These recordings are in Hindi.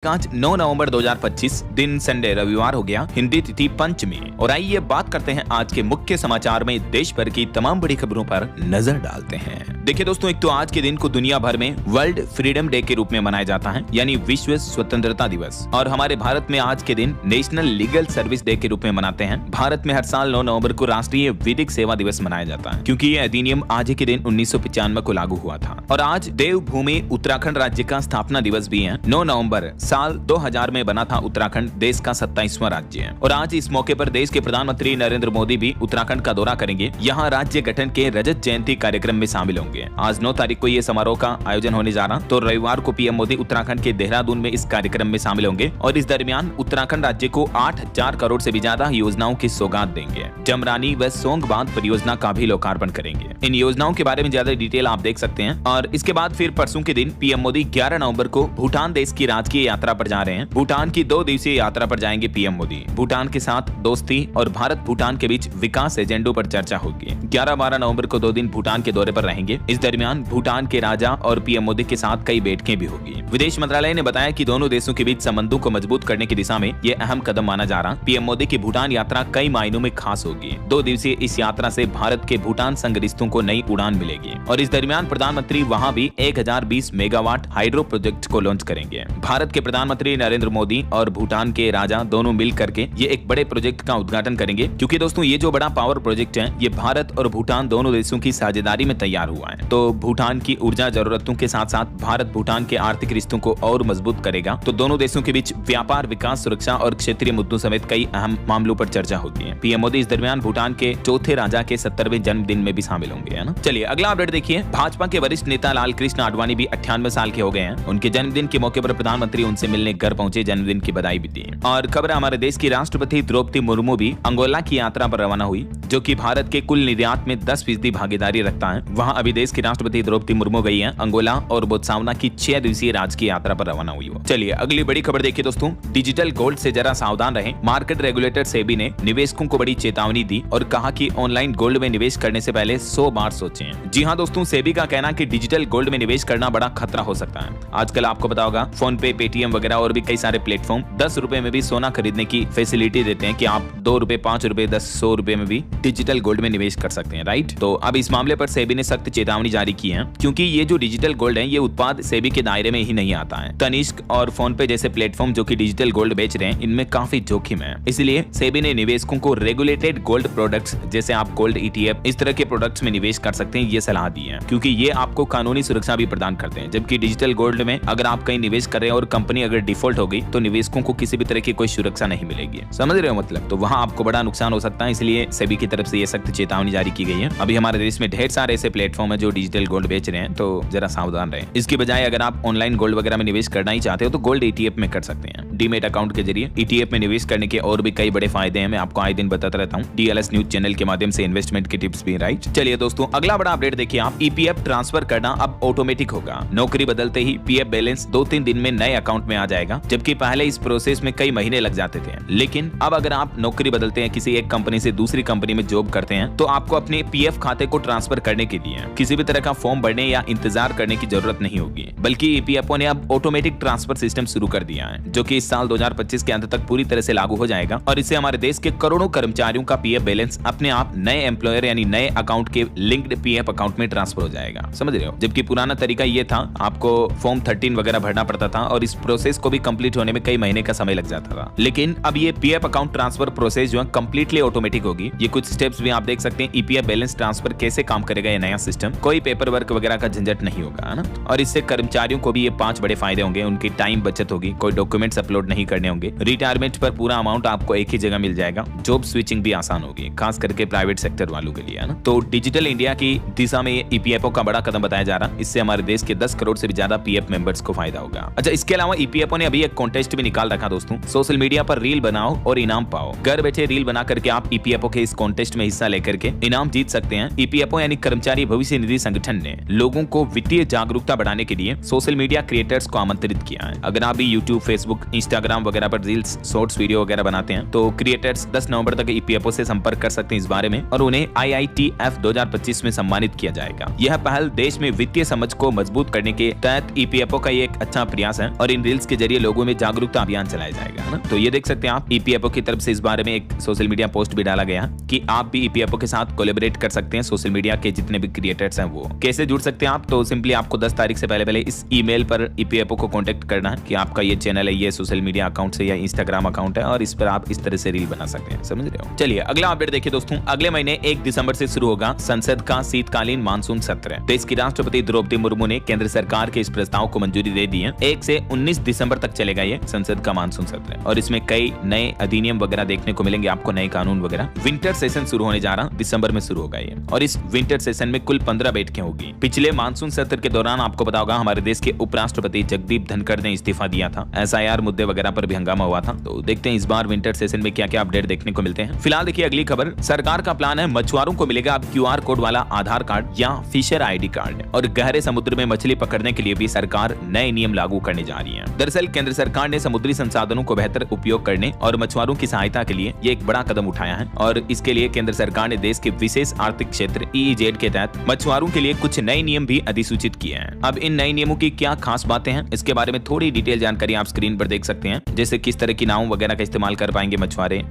आज 9 नवंबर 2025 दिन संडे रविवार हो गया, हिंदी तिथि पंचमी। और आइए बात करते हैं आज के मुख्य समाचार में देश भर की तमाम बड़ी खबरों पर नजर डालते हैं। देखिए दोस्तों, एक तो आज के दिन को दुनिया भर में वर्ल्ड फ्रीडम डे के रूप में मनाया जाता है, यानी विश्व स्वतंत्रता दिवस। और हमारे भारत में आज के दिन नेशनल लीगल सर्विस डे के रूप में मनाते हैं। भारत में हर साल 9 नवंबर को राष्ट्रीय विधिक सेवा दिवस मनाया जाता है, क्योंकि ये अधिनियम आज ही के दिन 1995 को लागू हुआ था। और आज देवभूमि उत्तराखंड राज्य का स्थापना दिवस भी है। 9 नवंबर साल 2000 में बना था उत्तराखंड देश का 27वां राज्य है। और आज इस मौके पर देश के प्रधानमंत्री नरेंद्र मोदी भी उत्तराखंड का दौरा करेंगे। यहाँ राज्य गठन के रजत जयंती कार्यक्रम में शामिल होंगे। आज 9 तारीख को ये समारोह का आयोजन होने जा रहा, तो रविवार को पीएम मोदी उत्तराखंड के देहरादून में इस कार्यक्रम में शामिल होंगे। और इस दरमियान उत्तराखंड राज्य को 8000 करोड़ से भी ज्यादा योजनाओं की सौगात देंगे। जमरानी व सोंगबांध परियोजना का भी लोकार्पण करेंगे। इन योजनाओं के बारे में ज्यादा डिटेल आप देख सकते हैं। और इसके बाद फिर परसों के दिन पीएम मोदी 11 नवंबर को भूटान देश की राजकीय यात्रा पर जा रहे हैं। भूटान की 2 दिवसीय यात्रा पर जाएंगे पीएम मोदी। भूटान के साथ दोस्ती और भारत भूटान के बीच विकास एजेंडों पर चर्चा होगी। 11-12 नवंबर को 2 दिन भूटान के दौरे पर रहेंगे। इस दरमियान भूटान के राजा और पीएम मोदी के साथ कई बैठकें भी होगी। विदेश मंत्रालय ने बताया कि दोनों देशों के बीच संबंधों को मजबूत करने की दिशा में ये अहम कदम माना जा रहा। पीएम मोदी की भूटान यात्रा कई मायनों में खास होगी। 2 दिवसीय इस यात्रा से भारत के भूटान संग रिश्तों को नई उड़ान मिलेगी। और इस दरमियान प्रधानमंत्री वहां भी 1020 मेगावाट हाइड्रो प्रोजेक्ट को लॉन्च करेंगे। भारत के प्रधानमंत्री नरेंद्र मोदी और भूटान के राजा दोनों मिल करके ये एक बड़े प्रोजेक्ट का उद्घाटन करेंगे, क्योंकि दोस्तों ये जो बड़ा पावर प्रोजेक्ट है ये भारत और भूटान दोनों देशों की साझेदारी में तैयार हुआ है। तो भूटान की ऊर्जा जरूरतों के साथ साथ भारत भूटान के आर्थिक रिश्तों को और मजबूत करेगा। तो दोनों देशों के बीच व्यापार, विकास, सुरक्षा और क्षेत्रीय मुद्दों समेत कई अहम मामलों पर चर्चा होती है। पीएम मोदी इस दरमियान भूटान के चौथे राजा के 70वें जन्मदिन में भी शामिल होंगे, है ना। चलिए अगला अपडेट देखिए। भाजपा के वरिष्ठ नेता लाल कृष्ण आडवाणी भी 98 साल के हो गए हैं। उनके जन्मदिन के मौके पर प्रधानमंत्री उनसे मिलने घर पहुंचे, जन्मदिन की बधाई भी दी। और खबर हमारे देश की राष्ट्रपति द्रौपदी मुर्मू भी अंगोला की यात्रा पर रवाना हुई, जो कि भारत के कुल निर्यात में 10% भागीदारी रखता है। वहां अभी देश की राष्ट्रपति द्रौपदी मुर्मू गई है अंगोला और बोत्सवाना की 6 दिवसीय राजकीय यात्रा पर रवाना हुई। चलिए अगली बड़ी खबर देखिए दोस्तों। डिजिटल गोल्ड से जरा सावधान रहें। मार्केट रेगुलेटर सेबी ने निवेशकों को बड़ी चेतावनी दी और कहा कि ऑनलाइन गोल्ड में निवेश करने से पहले 100 बार सोचें। जी हाँ दोस्तों, सेबी का कहना कि डिजिटल गोल्ड में निवेश करना बड़ा खतरा हो सकता है। आजकल आपको पता होगा फोन पे, पेटीएम वगैरह और भी कई सारे प्लेटफॉर्म 10 रुपए में भी सोना खरीदने की फैसिलिटी देते हैं कि आप 2 रुपए, 5 रुपए, 10, 100 रुपए में भी डिजिटल गोल्ड में निवेश कर सकते हैं, राइट। तो अब इस मामले पर सेबी ने सख्त चेतावनी जारी की है, क्योंकि ये जो डिजिटल गोल्ड है ये उत्पाद सेबी के दायरे में ही नहीं आता है। तनिष्क और फोन पे जैसे प्लेटफॉर्म जो कि डिजिटल गोल्ड बेच रहे हैं, इनमें काफी जोखिम है। इसलिए सेबी ने निवेशकों को रेगुलेटेड गोल्ड प्रोडक्ट्स जैसे आप गोल्ड ETF इस तरह के प्रोडक्ट्स में निवेश कर सकते हैं, ये सलाह दी है, क्योंकि ये आपको कानूनी सुरक्षा भी प्रदान करते हैं। जबकि डिजिटल गोल्ड में अगर आप कहीं निवेश कर रहे हैं और कंपनी अगर डिफॉल्ट हो गई तो निवेशकों को किसी भी तरह की कोई सुरक्षा नहीं मिलेगी। समझ रहे हो मतलब? तो वहां आपको बड़ा नुकसान हो सकता है। इसलिए सेबी की तरफ से ये सख्त चेतावनी जारी की गई है। अभी हमारे देश में ढेर सारे ऐसे प्लेटफॉर्म है जो डिजिटल गोल्ड बेच रहे हैं, तो जरा सावधान रहें। इसकी बजाय अगर आप ऑनलाइन गोल्ड वगैरह में निवेश करना ही चाहते हो तो गोल्ड ETF में कर सकते हैं। डीमेट अकाउंट के जरिए ETF में निवेश करने के और भी कई बड़े फायदे हैं। मैं आपको आए दिन बताता रहता हूँ DLS न्यूज चैनल के माध्यम से इन्वेस्टमेंट की टिप्स भी, राइट। चलिए दोस्तों अगला बड़ा अपडेट देखिए आप। EPF ट्रांसफर करना अब ऑटोमेटिक होगा। नौकरी बदलते ही PF बैलेंस 2-3 दिन में नए अकाउंट में आ जाएगा, जबकि पहले इस प्रोसेस में कई महीने लग जाते थे। लेकिन अब अगर आप नौकरी बदलते हैं, किसी एक कंपनी से दूसरी कंपनी में जॉब करते हैं, तो आपको अपने PF खाते को ट्रांसफर करने के लिए किसी भी तरह का फॉर्म भरने या इंतजार करने की जरूरत नहीं होगी, बल्कि EPFO ने अब ऑटोमेटिक ट्रांसफर सिस्टम शुरू कर दिया है, जो कि इस साल 2025 के अंत तक पूरी तरह से लागू हो जाएगा। और इससे हमारे देश के करोड़ों कर्मचारियों का PF बैलेंस अपने आप नए एम्प्लॉयर यानी नए अकाउंट के लिंक्ड PF अकाउंट में ट्रांसफर हो जाएगा। समझ रहे हो? जबकि पुराना तरीका ये था, आपको फॉर्म 13 वगैरह भरना पड़ता था और इस प्रोसेस को भी कंप्लीट होने में कई महीने का समय लग जाता था। लेकिन अब ये PF अकाउंट ट्रांसफर प्रोसेस जो है कंप्लीटली ऑटोमेटिक होगी। ये कुछ स्टेप्स भी आप देख सकते हैं। EPF बैलेंस ट्रांसफर कैसे काम करेगा ये नया सिस्टम, कोई पेपर वर्क वगैरह का झंझट नहीं होगा, है ना। और इससे कर्मचारियों को भी ये 5 बड़े फायदे होंगे। उनकी टाइम बचत होगी, कोई डॉक्यूमेंट्स अपलोड नहीं करने होंगे, रिटायरमेंट पर पूरा अमाउंट आपको एक ही जगह मिल जाएगा, जॉब स्विचिंग भी आसान होगी, खास करके प्राइवेट सेक्टर वालों के लिए, है ना। तो डिजिटल इंडिया की दिशा में EPFO का बड़ा कदम बताया जा रहा है। इससे हमारे देश के 10 करोड़ से भी ज्यादा PF मेंबर्स को फायदा होगा। अच्छा, इसके अलावा EPFO ने अभी एक कॉन्टेस्ट भी निकाल रखा दोस्तों। सोशल मीडिया पर रील बनाओ और इनाम पाओ। घर बैठे रील बना करके आप EPFO के इस कॉन्टेस्ट में हिस्सा लेकर के इनाम जीत सकते हैं। EPFO यानी कर्मचारी भविष्य निधि संगठन ने लोगों को वित्तीय जागरूकता बढ़ाने के लिए सोशल मीडिया क्रिएटर्स को आमंत्रित किया है। अगर आप भी YouTube, Facebook, इंस्टाग्राम वगैरह पर रील्स, शॉर्ट्स वीडियो वगैरह बनाते हैं, तो क्रिएटर्स 10 नवंबर तक ईपीएफओ से संपर्क कर सकते हैं इस बारे में, और उन्हें IITF 2025 में सम्मानित किया जाएगा। यह पहल देश में वित्तीय समझ को मजबूत करने के तहत ईपीएफओ का एक अच्छा प्रयास है, और इन रील्स के जरिए लोगों में जागरूकता अभियान चलाया जाएगा, है ना। तो ये देख सकते हैं आप, ईपीएफओ की तरफ से इस बारे में एक सोशल मीडिया पोस्ट भी डाला गया कि आप भी ईपीएफओ के साथ कोलैबोरेट कर सकते हैं। सोशल मीडिया के जितने भी क्रिएटर्स हैं वो कैसे जुड़ सकते हैं आप, तो सिंपली आपको 10 तारीख से पहले इस ईमेल पर ईपीएफओ को कांटेक्ट करना है कि आपका ये चैनल है, ये सोशल मीडिया अकाउंट से या इंस्टाग्राम अकाउंट है, और इस पर आप इस तरह से रील बना सकते हैं, समझ रहे हो। चलिए अगला अपडेट देखिए दोस्तों, अगले महीने 1 दिसंबर से शुरू होगा संसद का शीतकालीन मानसून सत्र। देश की राष्ट्रपति द्रौपदी मुर्मू ने केंद्र सरकार के इस प्रस्ताव को मंजूरी दे दी है। 1 से 19 दिसंबर तक चलेगा ये संसद का मानसून सत्र, और इसमें कई नए अधिनियम वगैरह देखने को मिलेंगे आपको, नए कानून वगैरह। विंटर सेशन शुरू होने जा रहा, दिसंबर में शुरू होगा ये, और इस विंटर सेशन में कुल 15 बैठकें होगी। पिछले मानसून सत्र के दौरान आपको पता होगा हमारे देश के उपराष्ट्रपति जगदीप धनखड़ ने इस्तीफा दिया था, SIR मुद्दे वगैरह पर भी हंगामा हुआ था। तो देखते हैं इस बार विंटर सेशन में क्या क्या अपडेट देखने को मिलते हैं। फिलहाल देखिए अगली खबर, सरकार का प्लान है मछुआरों को मिलेगा अब QR कोड वाला आधार कार्ड या फिशर ID कार्ड, और गहरे समुद्र में मछली पकड़ने के लिए भी सरकार नए नियम लागू करने जा रही है। दरअसल केंद्र सरकार ने समुद्री संसाधनों को बेहतर उपयोग करने और मछुआरों की सहायता के लिए ये एक बड़ा कदम उठाया है, और इसके लिए केंद्र सरकार ने देश के विशेष आर्थिक क्षेत्र EEZ के तहत मछुआरों के लिए कुछ नए नियम भी अधिसूचित किए हैं। अब इन नए नियमों की क्या खास बातें हैं, इसके बारे में थोड़ी डिटेल जानकारी आप स्क्रीन पर देख सकते हैं, जैसे किस तरह की नाव वगैरह का इस्तेमाल कर पाएंगे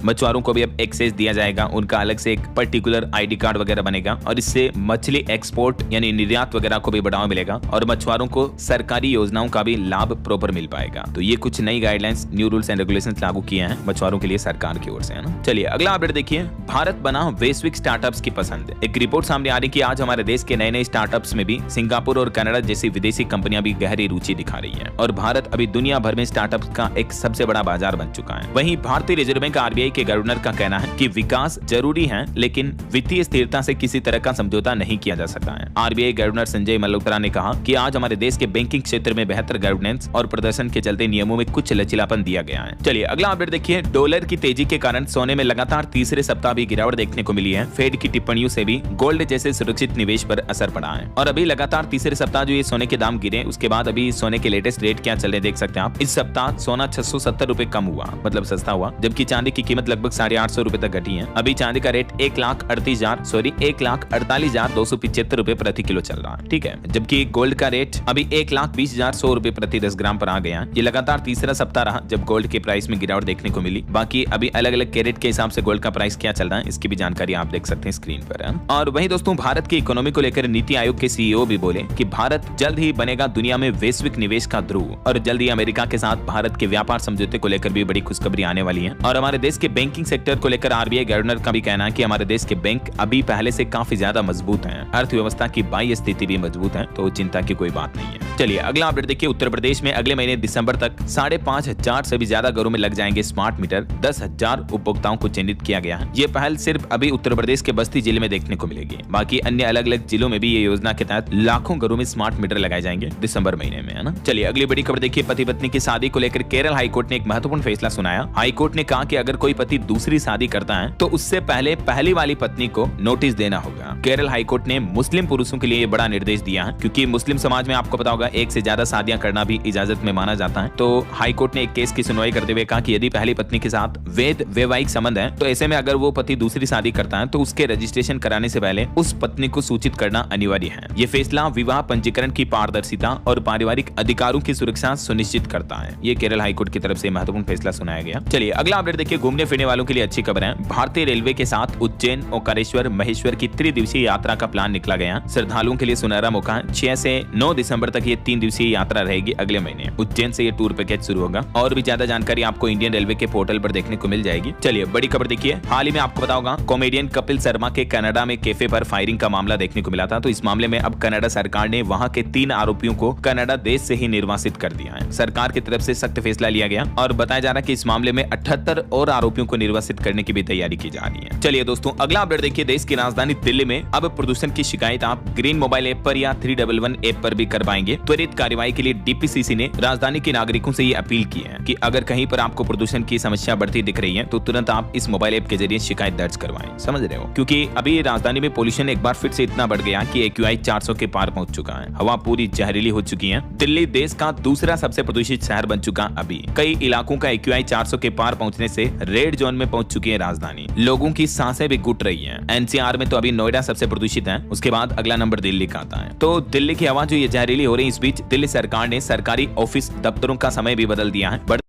मछुआरों को भी अब एक्सेस दिया जाएगा, उनका अलग से एक पर्टिकुलर ID कार्ड वगैरह बनेगा, और इससे मछली एक्सपोर्ट यानी निर्यात वगैरह को भी बढ़ावा मिलेगा, और मछुआरों को सरकारी योजनाओं का भी लाभ प्रॉपर मिल पाएगा। तो ये कुछ नई guidelines, new rules and regulations लागू किए हैं मछुआरों के लिए सरकार की ओर से, है ना। चलिए अगला अपडेट देखिए, भारत बना वैश्विक स्टार्टअप्स की पसंद। एक रिपोर्ट सामने आ रही कि आज हमारे देश के नए स्टार्टअप्स में भी सिंगापुर और कनाडा जैसी विदेशी कंपनियां भी गहरी रुचि दिखा रही हैं, और भारत अभी दुनिया भर में स्टार्टअप्स का एक सबसे बड़ा बाजार बन चुका है। वहीं भारतीय रिजर्व बैंक RBI के गवर्नर का कहना है कि विकास जरूरी है, लेकिन वित्तीय स्थिरता से किसी तरह का समझौता नहीं किया जा सकता है। RBI गवर्नर संजय मल्होत्रा ने कहा कि आज हमारे देश के बैंकिंग क्षेत्र में बेहतर गवर्नेंस और प्रदर्शन के चलते नियमों में कुछ लचीलापन दिया गया है। चलिए अगला अपडेट देखिए, डॉलर की तेजी के कारण सोने में लगातार तीसरे सप्ताह भी गिरावट देखने को मिली है। फेड की टिप्पणियों से भी गोल्ड जैसे सुरक्षित निवेश पर असर पड़ा है, और अभी लगातार तीसरे सप्ताह जो ये सोने के दाम गिरे, उसके बाद अभी सोने के लेटेस्ट रेट क्या चल रहे देख सकते हैं आप। इस सप्ताह सोना 670 रुपए कम हुआ, मतलब सस्ता हुआ, जबकि चांदी की कीमत लगभग 850 रुपए तक घटी है। अभी चांदी का रेट 1,48,275 रुपए प्रति किलो चल रहा है, ठीक है, जबकि गोल्ड का रेट अभी 1,20,100 रुपए प्रति 10 ग्राम पर आ गया। ये लगातार तीसरा सप्ताह रहा जब गोल्ड के प्राइस में गिरावट देखने को मिली। बाकी अभी अलग अलग कैरेट के हिसाब से गोल्ड का प्राइस क्या चल रहा है, इसकी भी जानकारी आप देख सकते हैं स्क्रीन पर, है? और वहीं दोस्तों, भारत की इकोनॉमी को लेकर नीति आयोग के CEO भी बोले कि भारत जल्द ही बनेगा दुनिया में वैश्विक निवेश का ध्रुव, और जल्द ही अमेरिका के साथ भारत के व्यापार समझौते को लेकर भी बड़ी खुशखबरी आने वाली है। और हमारे देश के बैंकिंग सेक्टर को लेकर RBI गवर्नर का भी कहना है कि हमारे देश के बैंक अभी पहले से काफी ज्यादा मजबूत हैं, अर्थव्यवस्था की बाह्य स्थिति भी मजबूत है, तो चिंता की कोई बात नहीं है। चलिए अगला अपडेट देखिए, उत्तर प्रदेश में अगले महीने दिसंबर तक 5,500 से भी ज्यादा घरों में लग जाएंगे स्मार्ट मीटर। 10,000 उपभोक्ताओं को चिन्हित किया गया है। ये पहल सिर्फ अभी उत्तर प्रदेश के बस्ती जिले में देखने को मिलेगी, बाकी अन्य अलग अलग जिलों में भी ये योजना के तहत लाखों घरों में स्मार्ट मीटर लगाए जाएंगे दिसंबर महीने में, है ना। चलिए अगली बड़ी खबर देखिए, पति पत्नी की शादी को लेकर केरल हाईकोर्ट ने एक महत्वपूर्ण फैसला सुनाया। हाईकोर्ट ने कहा कि अगर कोई पति दूसरी शादी करता है तो उससे पहले पहली वाली पत्नी को नोटिस देना होगा। केरल हाईकोर्ट ने मुस्लिम पुरुषों के लिए ये बड़ा निर्देश दिया है, क्योंकि मुस्लिम समाज में आपको पता होगा एक से ज्यादा शादियां करना भी इजाजत में माना जाता है। तो हाईकोर्ट ने एक केस की सुनवाई करते हुए कहा कि यदि पहली पत्नी के साथ वैध वैवाहिक संबंध है, तो ऐसे में अगर वो पति दूसरी शादी करता है तो उसके रजिस्ट्रेशन कराने से पहले उस पत्नी को सूचित करना अनिवार्य है। ये फैसला विवाह पंजीकरण की पारदर्शिता और पारिवारिक अधिकारों की सुरक्षा सुनिश्चित करता है। ये केरल हाईकोर्ट की तरफ से महत्वपूर्ण फैसला सुनाया गया। चलिए अगला अपडेट देखिए, घूमने फिरने वालों के लिए अच्छी खबर है। भारतीय रेलवे के साथ उज्जैन, ओंकारेश्वर, महेश्वर की त्रिदिवसीय यात्रा का प्लान निकला गया। श्रद्धालुओं के लिए सुनहरा मौका है। 6 से 9 दिसंबर तक ये 3 दिवसीय यात्रा रहेगी। अगले महीने उज्जैन से ये टूर पैकेज शुरू होगा, और भी ज्यादा जानकारी आपको इंडियन रेलवे के पोर्टल पर देखने को मिल जाएगी। चलिए बड़ी खबर देखिए, हाल ही में आपको पता होगा कॉमेडियन कपिल शर्मा के कनाडा में कैफे पर फायरिंग का मामला देखने को मिला था। तो इस मामले में अब कनाडा सरकार ने वहां के 3 आरोपियों को कनाडा देश से ही निर्वासित कर दिया है। सरकार की तरफ से सख्त फैसला लिया गया, और बताया जा रहा है कि इस मामले में 78 और आरोपियों को निर्वासित करने की भी तैयारी की जा रही है। चलिए दोस्तों अगला अपडेट देखिए, देश की राजधानी दिल्ली में अब प्रदूषण की शिकायत आप ग्रीन मोबाइल ऐप पर या 311 ऐप पर भी कर पाएंगे। त्वरित कार्रवाई के लिए DPCC ने राजधानी के नागरिकों से ये अपील की है कि अगर कहीं पर आपको प्रदूषण की समस्या बढ़ती दिख रही है तो तुरंत आप इस मोबाइल ऐप के जरिए शिकायत दर्ज करवाएं। समझ रहे हो, क्योंकि अभी राजधानी में पोल्यूशन एक बार फिर से इतना बढ़ गया कि AQI 400 के पार पहुंच चुका है। हवा पूरी जहरीली हो चुकी है। दिल्ली देश का दूसरा सबसे प्रदूषित शहर बन चुका अभी कई इलाकों का AQI 400 के पार पहुंचने से रेड जोन में पहुंच चुकी है राजधानी। लोगों की सांसें भी घुट रही हैं। NCR में तो अभी नोएडा सबसे प्रदूषित है, उसके बाद अगला नंबर दिल्ली का आता है। तो दिल्ली की हवा जो ये जहरीली हो रही है, इस बीच दिल्ली सरकार ने सरकारी ऑफिस दफ्तरों का समय भी बदल दिया है।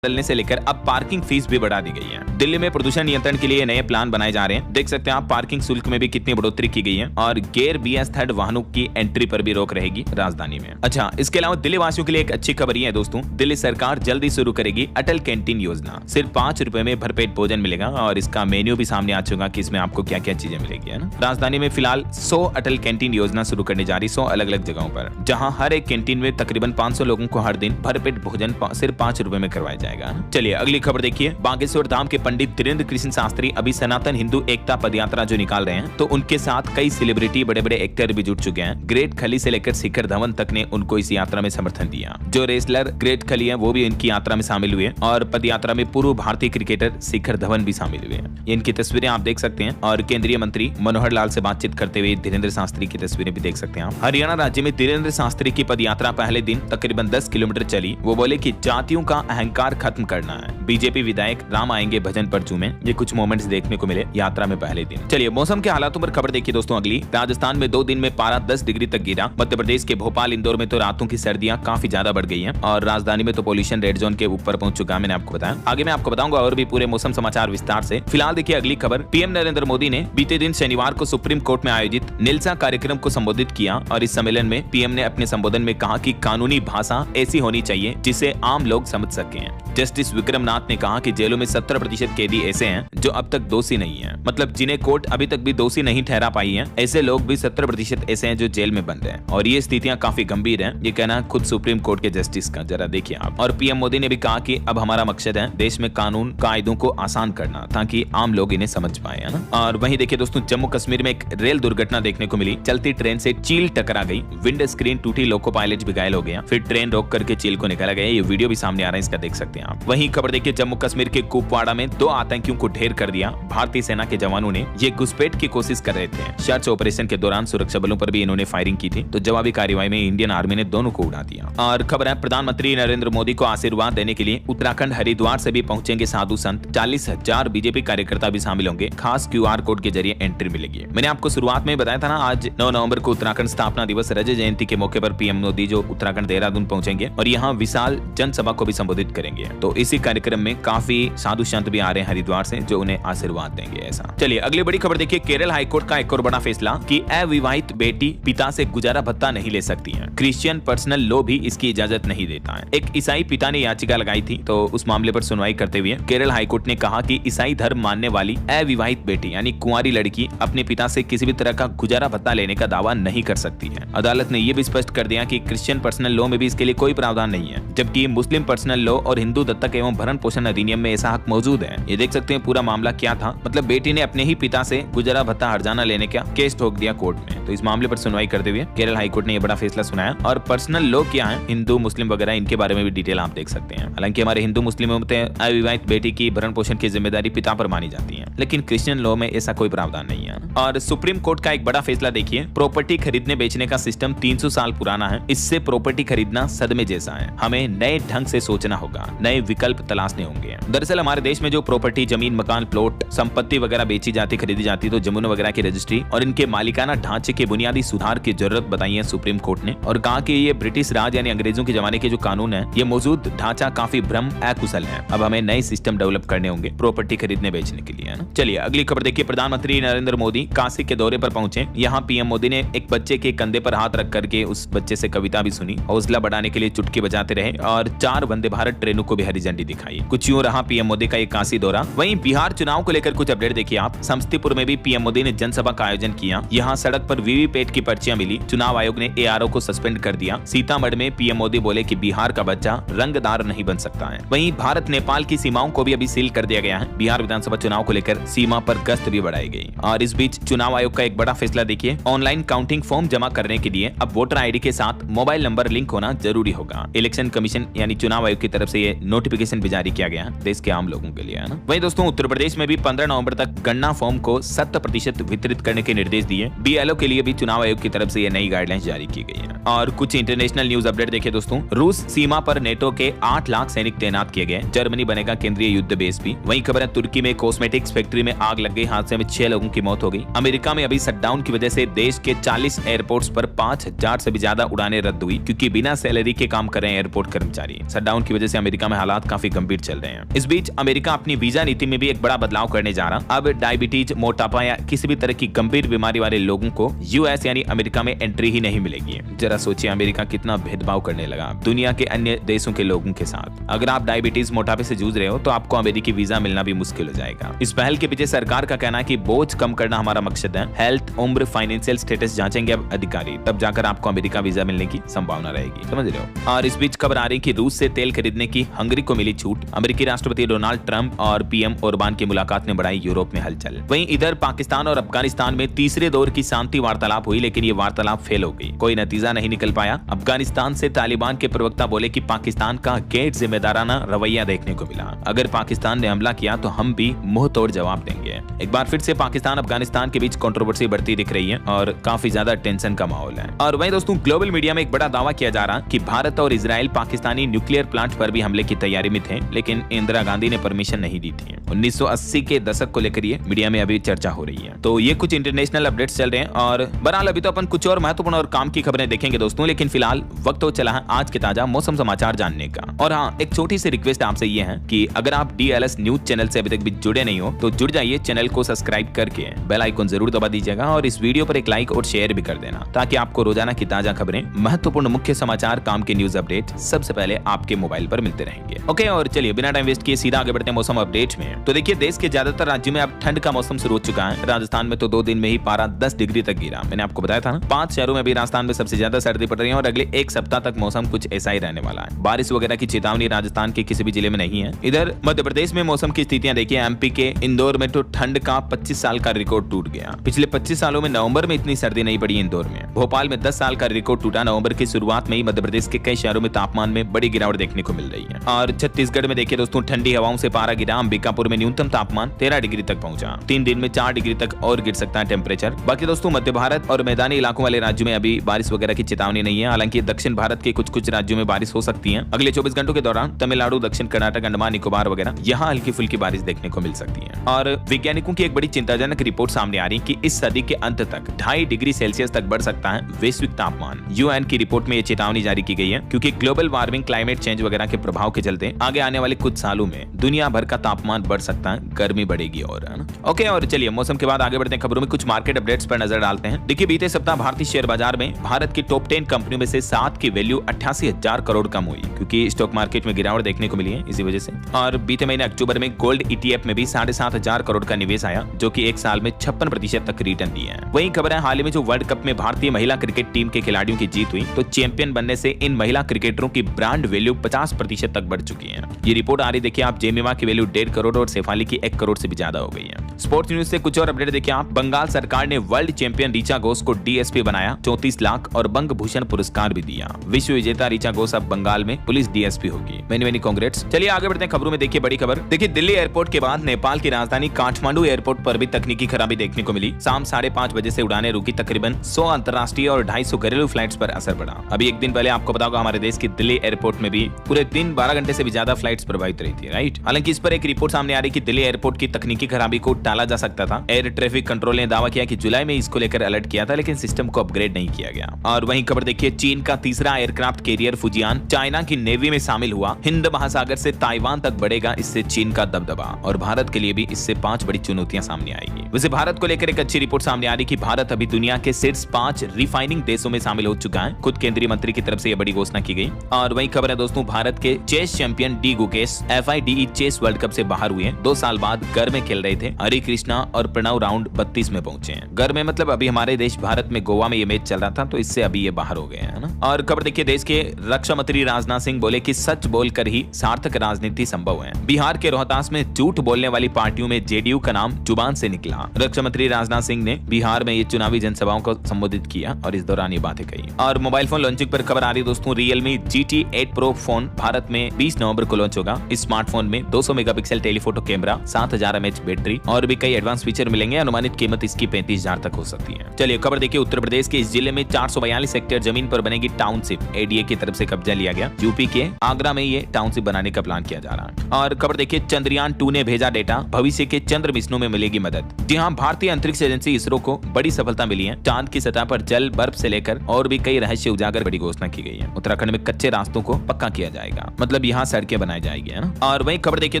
बदलने से लेकर अब पार्किंग फीस भी बढ़ा दी गई है। दिल्ली में प्रदूषण नियंत्रण के लिए नए प्लान बनाए जा रहे हैं। देख सकते हैं आप पार्किंग शुल्क में भी कितनी बढ़ोतरी की गई है और गैर BS थर्ड वाहनों की एंट्री पर भी रोक रहेगी राजधानी में। अच्छा, इसके अलावा दिल्ली वासियों के लिए एक अच्छी खबर ये है दोस्तों, दिल्ली सरकार जल्दी शुरू करेगी अटल कैंटीन योजना। सिर्फ 5 रुपए में भरपेट भोजन मिलेगा और इसका मेन्यू भी सामने आ चुका कि इसमें आपको क्या क्या चीजें मिलेगी, है ना। राजधानी में फिलहाल 100 अटल कैंटीन योजना शुरू करने जा रही, 100 अलग अलग जगहों पर, जहां हर एक कैंटीन में तकरीबन 500 लोगों को हर दिन भरपेट भोजन सिर्फ 5 रुपए में करवाया जाएगा। चलिए अगली खबर देखिए। बागेश्वर धाम के पंडित धीरेन्द्र कृष्ण शास्त्री अभी सनातन हिंदू एकता पदयात्रा जो निकाल रहे हैं, तो उनके साथ कई सेलिब्रिटी बड़े बड़े एक्टर भी जुट चुके हैं। ग्रेट खली से लेकर शिखर धवन तक ने उनको इस यात्रा में समर्थन दिया। जो रेसलर ग्रेट खली है वो भी इनकी यात्रा में शामिल हुए और पदयात्रा में पूर्व भारतीय क्रिकेटर शिखर धवन भी शामिल हुए हैं। इनकी तस्वीरें आप देख सकते हैं और केंद्रीय मंत्री मनोहर लाल से बातचीत करते हुए धीरेन्द्र शास्त्री की तस्वीरें भी देख सकते हैं आप। हरियाणा राज्य में धीरेन्द्र शास्त्री की पदयात्रा पहले दिन तकरीबन 10 किलोमीटर चली। वो बोले कि जातियों का अहंकार खत्म करना है। बीजेपी विधायक राम आएंगे भजन पर झूमे, ये कुछ मोमेंट्स देखने को मिले यात्रा में पहले दिन। चलिए मौसम के हालातों पर खबर देखिए दोस्तों अगली। राजस्थान में 2 दिन में पारा 10 डिग्री तक गिरा। मध्य प्रदेश के भोपाल इंदौर में तो रातों की सर्दियां काफी ज्यादा बढ़ गई हैं और राजधानी में तो पोल्यूशन रेड जोन के ऊपर पहुंच चुका है, मैंने आपको बताया। आगे मैं आपको बताऊंगा और भी पूरे मौसम समाचार विस्तार से। फिलहाल देखिए अगली खबर। पीएम नरेंद्र मोदी ने बीते दिन शनिवार को सुप्रीम कोर्ट में आयोजित निल्सा कार्यक्रम को संबोधित किया और इस सम्मेलन में पीएम ने अपने संबोधन में कहा कि कानूनी भाषा ऐसी होनी चाहिए जिसे आम लोग समझ सकें। जस्टिस विक्रम नाथ ने कहा कि जेलों में 70% कैदी ऐसे हैं जो अब तक दोषी नहीं हैं, मतलब जिन्हें कोर्ट अभी तक भी दोषी नहीं ठहरा पाई है, ऐसे लोग भी 70% ऐसे हैं जो जेल में बंद हैं और ये स्थितियां काफी गंभीर हैं। ये कहना खुद सुप्रीम कोर्ट के जस्टिस का, जरा देखिए आप। और पीएम मोदी ने भी कहा कि अब हमारा मकसद है देश में कानून कायदों को आसान करना ताकि आम लोग इन्हें समझ पाए, है ना। और वहीं देखिए दोस्तों, जम्मू कश्मीर में एक रेल दुर्घटना देखने को मिली। चलती ट्रेन से चील टकरा गई, विंड स्क्रीन टूटी, लोको पायलट भी घायल हो गया, फिर ट्रेन रोक करके चील को निकाला गया। ये वीडियो भी सामने आ रहा है, इसका देख सकते हैं आप। वहीं खबर देखिए, जम्मू कश्मीर के कुपवाड़ा में 2 आतंकियों को ढेर कर दिया। भारतीय सेना के जवानों ने ये घुसपैठ की कोशिश कर रहे थे। सर्च ऑपरेशन के दौरान सुरक्षा बलों पर भी इन्होंने फायरिंग की थी, तो जवाबी कार्रवाई में इंडियन आर्मी ने दोनों को उड़ा दिया। और खबर है, प्रधानमंत्री नरेंद्र मोदी को आशीर्वाद देने के लिए उत्तराखंड हरिद्वार से भी पहुंचेंगे साधु संत। 40,000 बीजेपी कार्यकर्ता भी शामिल होंगे। खास QR कोड के जरिए एंट्री मिलेगी। मैंने आपको शुरुआत में बताया था ना, आज 9 नवंबर को उत्तराखंड स्थापना दिवस रजत जयंती के मौके पर पीएम मोदी जो उत्तराखंड देहरादून पहुंचेंगे और यहाँ विशाल जनसभा को भी संबोधित करेंगे। तो इसी कार्यक्रम में काफी साधु संत भी आ रहे हैं हरिद्वार से जो उन्हें आशीर्वाद देंगे ऐसा। चलिए अगली बड़ी खबर देखिए। केरल हाईकोर्ट का एक और बड़ा फैसला कि अविवाहित बेटी पिता से गुजारा भत्ता नहीं ले सकती है। क्रिश्चियन पर्सनल लॉ भी इसकी इजाजत नहीं देता है। एक ईसाई पिता ने याचिका लगाई थी, तो उस मामले पर सुनवाई करते हुए केरल हाईकोर्ट ने कहा कि ईसाई धर्म मानने वाली अविवाहित बेटी यानी कुंवारी लड़की अपने पिता से किसी भी तरह का गुजारा भत्ता लेने का दावा नहीं कर सकती है। अदालत ने यह भी स्पष्ट कर दिया कि क्रिश्चियन पर्सनल लॉ में भी इसके लिए कोई प्रावधान नहीं है, जबकि मुस्लिम पर्सनल लॉ और हिंदू दत्तक एवं भरण पोषण अधिनियम में ऐसा हक मौजूद है। ये देख सकते हैं पूरा मामला क्या था, मतलब बेटी ने अपने ही पिता से गुजारा भत्ता हर्जाना लेने का केस ठोक दिया कोर्ट में। तो इस मामले पर सुनवाई करते हुए केरल हाईकोर्ट ने यह बड़ा फैसला सुनाया। और पर्सनल लॉ क्या है, हिंदू मुस्लिम वगैरह, इनके बारे में भी डिटेल आप देख सकते हैं। हालांकि हमारे हिंदू मुस्लिमों में अविवाहित बेटी की भरण पोषण की जिम्मेदारी पिता पर मानी जाती है, लेकिन क्रिश्चियन लॉ में ऐसा कोई प्रावधान नहीं है। और सुप्रीम कोर्ट का एक बड़ा फैसला देखिए। प्रॉपर्टी खरीदने बेचने का सिस्टम 300 साल पुराना है। इससे प्रॉपर्टी खरीदना सदमे जैसा है। हमें नए ढंग से सोचना होगा, नए विकल्प तलाशने होंगे। दरअसल हमारे देश में जो प्रॉपर्टी, जमीन, मकान, प्लॉट, संपत्ति वगैरह बेची जाती, खरीदी जाती, तो जमीनों वगैरह की रजिस्ट्री और इनके मालिकाना ढांचे के बुनियादी सुधार की जरूरत बताई है सुप्रीम कोर्ट ने। और कहा कि ये ब्रिटिश राज यानी अंग्रेजों के जमाने के जो कानून है, ये मौजूद ढांचा काफी भ्रम अकुशल है। अब हमें नए सिस्टम डेवलप करने होंगे प्रॉपर्टी खरीदने बेचने के लिए, है ना। चलिए अगली खबर देखिए। प्रधानमंत्री नरेंद्र मोदी काशी के दौरे पर पहुंचे। यहाँ पीएम मोदी ने एक बच्चे के कंधे पर हाथ रख करके उस बच्चे से कविता भी सुनी, हौसला बढ़ाने के लिए चुटकी बजाते रहे और 4 वंदे भारत ट्रेनों को भी हरी झंडी दिखाई। कुछ यूं रहा पीएम मोदी का ये काशी दौरा। वहीं बिहार चुनाव को लेकर कुछ अपडेट देखिए आप। समस्तीपुर में भी पीएम मोदी ने जनसभा का आयोजन किया। यहाँ सड़क पर वीवीपैट की पर्चियां मिली। चुनाव आयोग ने ARO को सस्पेंड कर दिया। सीतामढ़ी में पीएम मोदी बोले कि बिहार का बच्चा रंगदार नहीं बन सकता है। वहीं भारत नेपाल की सीमाओं को भी अभी सील कर दिया गया है। बिहार विधानसभा चुनाव को लेकर सीमा पर गश्त भी बढ़ाई गई। और इस बीच चुनाव आयोग का एक बड़ा फैसला देखिए। ऑनलाइन काउंटिंग फॉर्म जमा करने के लिए अब वोटर ID के साथ मोबाइल नंबर लिंक होना जरूरी होगा। इलेक्शन कमीशन यानी चुनाव आयोग की तरफ से ये नोटिफिकेशन भी जारी किया गया देश के आम लोगों के लिए, है ना। वहीं दोस्तों उत्तर प्रदेश में भी 15 नवंबर तक गन्ना फॉर्म को 70% वितरित करने के निर्देश दिए। BLO के लिए भी चुनाव आयोग की तरफ से ये नई गाइडलाइंस जारी की गई है। और कुछ इंटरनेशनल न्यूज अपडेट देखिए दोस्तों। रूस सीमा पर नेटो के 8 लाख सैनिक तैनात किए गए। जर्मनी बनेगा केंद्रीय युद्ध बेस भी। वहीं खबर है तुर्की में कॉस्मेटिक्स फैक्ट्री में आग लग गई, हादसे में 6 लोगों की मौत हो गई। अमेरिका में अभी शटडाउन की वजह से देश के 40 एयरपोर्ट्स पर 5000 से भी ज्यादा उड़ानें रद्द हुई, क्योंकि बिना सैलरी के काम कर रहे हैं एयरपोर्ट कर्मचारी। शटडाउन की वजह से अमेरिका में हालात काफी गंभीर चल रहे हैं। इस बीच अमेरिका अपनी वीजा नीति में भी एक बड़ा बदलाव करने जा रहा। अब डायबिटीज, मोटापा या किसी भी तरह की गंभीर बीमारी वाले लोगों को यूएस यानी अमेरिका में एंट्री ही नहीं मिलेगी। जरा सोचिए अमेरिका कितना भेदभाव करने लगा दुनिया के अन्य देशों के लोगों के साथ। अगर आप डायबिटीज, मोटापे से जूझ रहे हो तो आपको अमेरिकी वीजा मिलना भी मुश्किल हो जाएगा। इस पहल के पीछे सरकार का कहना है कि बोझ कम करना हमारा मकसद है। हेल्थ, उम्र, फाइनेंशियल स्टेटस जांचेंगे अब अधिकारी, तब जाकर आपको अमेरिका वीजा मिलने की संभावना रहेगी, समझ रहे हो। और इस बीच खबर आ रही कि रूस से तेल खरीदने की हंगरी को मिली छूट। अमेरिकी राष्ट्रपति डोनाल्ड ट्रंप और पीएम ओरबान की मुलाकात ने बढ़ाई यूरोप में हलचल। वहीं इधर पाकिस्तान और अफगानिस्तान में तीसरे दौर की शांति वार्तालाप हुई, लेकिन ये वार्तालाप फेल हो गई, कोई नतीजा नहीं निकल पाया। अफगानिस्तान से तालिबान के प्रवक्ता बोले कि पाकिस्तान का गैर जिम्मेदाराना रवैया देखने को मिला। अगर पाकिस्तान ने हमला किया तो हम भी मुंह तोड़ जवाब देंगे। एक बार फिर से पाकिस्तान अफगानिस्तान के बीच कंट्रोवर्सी बढ़ती दिख रही है और काफी ज्यादा टेंशन का माहौल है। और वहीं दोस्तों ग्लोबल मीडिया में एक बड़ा दावा किया जा रहा कि भारत और इजराइल पाकिस्तानी न्यूक्लियर प्लांट पर भी हमले की तैयारी में थे, लेकिन इंदिरा गांधी ने परमिशन नहीं दी थी। 1980 के दशक को लेकर ये मीडिया में अभी चर्चा हो रही है। तो ये कुछ इंटरनेशनल अपडेट्स चल रहे हैं और बहरहाल अभी तो अपन कुछ और महत्वपूर्ण और काम की खबरें देखेंगे दोस्तों, लेकिन फिलहाल वक्त हो चला है आज के ताजा मौसम समाचार जानने का। और हाँ, एक छोटी सी रिक्वेस्ट आपसे ये है कि अगर आप DLS न्यूज चैनल से अभी तक भी जुड़े नहीं हो तो जुड़ जाइए, चैनल को सब्सक्राइब करके बेल आइकन जरूर दबा दीजिएगा और इस वीडियो पर एक लाइक और शेयर भी कर देना, ताकि आपको रोजाना की ताजा खबरें, महत्वपूर्ण मुख्य समाचार, काम के न्यूज अपडेट सबसे पहले आपके मोबाइल पर मिलते रहेंगे। ओके, और चलिए बिना टाइम वेस्ट किए सीधा आगे बढ़ते हैं मौसम अपडेट में। तो देखिए देश के ज्यादातर राज्यों में अब ठंड का मौसम शुरू हो चुका है। राजस्थान में तो 2 दिन में ही पारा 10 डिग्री तक गिरा। मैंने आपको बताया था ना, 5 शहरों में भी राजस्थान में सबसे ज्यादा सर्दी पड़ रही है और अगले 1 सप्ताह तक मौसम कुछ ऐसा ही रहने वाला है। बारिश वगैरह की चेतावनी राजस्थान के किसी भी जिले में नहीं है। इधर मध्य प्रदेश में मौसम की स्थितियां देखिए। MP के इंदौर में तो ठंड का 25 साल का रिकॉर्ड टूट गया। पिछले 25 सालों में नवंबर में इतनी सर्दी नहीं पड़ी इंदौर में। भोपाल में 10 साल का रिकॉर्ड टूटा। नवंबर की शुरुआत में ही मध्य प्रदेश के कई शहरों में तापमान में बड़ी गिरावट देखने को मिल रही है। और छत्तीसगढ़ में देखिए दोस्तों ठंडी हवाओं से पारा गिरा। अंबिकापुर में न्यूनतम तापमान 13 डिग्री तक पहुंचा। 3 दिन में 4 डिग्री तक और गिर सकता है टेम्परेचर। बाकी दोस्तों मध्य भारत और मैदानी इलाकों वाले राज्यों में अभी बारिश वगैरह की चेतावनी नहीं है। हालांकि दक्षिण भारत के कुछ राज्यों में बारिश हो सकती है। अगले 24 घंटों के दौरान तमिलनाडु, दक्षिण कर्नाटक, अंडमान निकोबार वगैरह यहाँ हल्की फुल्की बारिश देखने को मिल सकती है। और वैज्ञानिकों की एक बड़ी चिंताजनक रिपोर्ट सामने आ रही कि इस सदी के अंत तक 2.5 डिग्री सेल्सियस तक बढ़ सकता है वैश्विक तापमान। UN की रिपोर्ट में ये चेतावनी जारी की गई है, क्योंकि ग्लोबल वार्मिंग, क्लाइमेट चेंज वगैरह के प्रभाव के चलते आगे आने वाले कुछ सालों में दुनिया भर का तापमान बढ़ सकता है, गर्मी बढ़ेगी और, है ना। ओके, और चलिए मौसम के बाद आगे बढ़ते हैं खबरों में। कुछ मार्केट अपडेट्स पर नजर डालते हैं। देखिए बीते सप्ताह भारतीय शेयर बाजार में भारत की टॉप 10 कंपनियों में से 7 की वैल्यू 88,000 करोड़ कम हुई, क्योंकि स्टॉक मार्केट में गिरावट देखने को मिली है इसी वजह से। और बीते महीने अक्टूबर में गोल्ड ETF में भी 7,500 करोड़ का निवेश आया, जो कि 1 साल में 56% तक रिटर्न दिए हैं। वहीं खबर है हाल ही में जो वर्ल्ड कप में भारतीय महिला क्रिकेट टीम के खिलाड़ियों की जीत हुई, तो चैंपियन बनने से इन महिला क्रिकेटरों की ब्रांड वैल्यू 50% तक बढ़ चुकी है। ये रिपोर्ट आ रही देखिए आप, जेमिमा की वैल्यू 1.5 करोड़ और शेफाली की 1 करोड़ से भी ज्यादा हो गई है। स्पोर्ट्स न्यूज से कुछ और अपडेट देखिए आप। बंगाल सरकार ने वर्ल्ड चैंपियन ऋचा घोष को DSP बनाया, 34 लाख और बंग भूषण पुरस्कार भी दिया। विश्व विजेता ऋचा घोष अब बंगाल में पुलिस DSP होगी। Many congrats. चलिए आगे बढ़ते हैं खबरों में। देखिए बड़ी खबर, देखिए दिल्ली एयरपोर्ट के बाद नेपाल की राजधानी काठमांडू एयरपोर्ट पर भी तकनीकी खराबी देखने को मिली। शाम 5:30 बजे से उड़ानें रुकी। तकरीबन 100 अंतर्राष्ट्रीय और 250 घरेलू फ्लाइट्स पर असर पड़ा। अभी एक दिन पहले आपको पता होगा हमारे देश की दिल्ली एयरपोर्ट में भी पूरे दिन 12 घंटे से भी ज्यादा फ्लाइट्स प्रभावित रही थी, राइट। हालांकि इस पर एक रिपोर्ट सामने आ रही कि दिल्ली एयरपोर्ट की तकनीकी खराबी को टाला जा सकता था। एयर ट्रैफिक कंट्रोल ने दावा किया कि जुलाई में इसको लेकर अलर्ट किया था, लेकिन सिस्टम को अपग्रेड नहीं किया गया। और वहीं खबर देखिए, चीन का तीसरा एयरक्राफ्ट कैरियर फुजियान चाइना की नेवी में शामिल हुआ। हिंद महासागर से ताइवान तक बढ़ेगा इससे चीन का दबदबा, और भारत के लिए भी इससे 5 बड़ी चुनौतियां सामने आएगी। वैसे भारत को लेकर एक अच्छी रिपोर्ट सामने आ रही कि भारत अभी दुनिया के शीर्ष 5 रिफाइनिंग देशों में शामिल हो चुका है। खुद केंद्रीय मंत्री की तरफ से यह बड़ी घोषणा की गई। और वहीं खबर है दोस्तों, भारत के chess champion D Gukesh FIDE chess world cup से बाहर हुए। हुई है। 2 साल बाद घर में खेल रहे थे। हरे कृष्णा और प्रणव राउंड 32 में पहुंचे हैं। घर में मतलब अभी हमारे देश भारत में गोवा में ये मैच चल रहा था, तो इससे अभी ये बाहर हो गए हैं ना। और खबर देखिए, देश के रक्षा मंत्री राजनाथ सिंह बोले कि सच बोलकर ही सार्थक राजनीति संभव है। बिहार के रोहतास में झूठ बोलने वाली पार्टियों में जेडीयू का नाम जुबान से निकला। रक्षा मंत्री राजनाथ सिंह ने बिहार में ये चुनावी जनसभाओं को संबोधित किया और इस दौरान ये बातें कही। और मोबाइल फोन लॉन्चिंग पर खबर आ रही है दोस्तों, Realme GT8 Pro phone Bharat में 20 नवंबर को लॉन्च होगा। इस स्मार्टफोन में 200 megapixel telephoto camera, 7000 mAh battery और भी कई एडवांस फीचर मिलेंगे। अनुमानित कीमत इसकी 35,000 तक हो सकती है। चलिए खबर देखिए, उत्तर प्रदेश के इस जिले में 442 हेक्टेयर जमीन पर बनेगी टाउनशिप। एडीए की तरफ से कब्जा लिया गया। यूपी के आगरा में ये टाउनशिप बनाने का प्लान किया जा रहा है। और खबर देखिए, चंद्रयान 2 ने भेजा डेटा, भविष्य के चंद्र मिशनों में मिलेगी मदद। जी हाँ, भारतीय अंतरिक्ष एजेंसी इसरो को बड़ी सफलता मिली है। चांद की सतह पर जल, बर्फ से लेकर और भी कई रहस्य उजागर बड़ी घोषणा की गई है। उत्तराखंड में कच्चे रास्तों को पक्का किया जाएगा, मतलब यहाँ सड़कें बनाई जाएगी, है ना। और वही खबर देखिए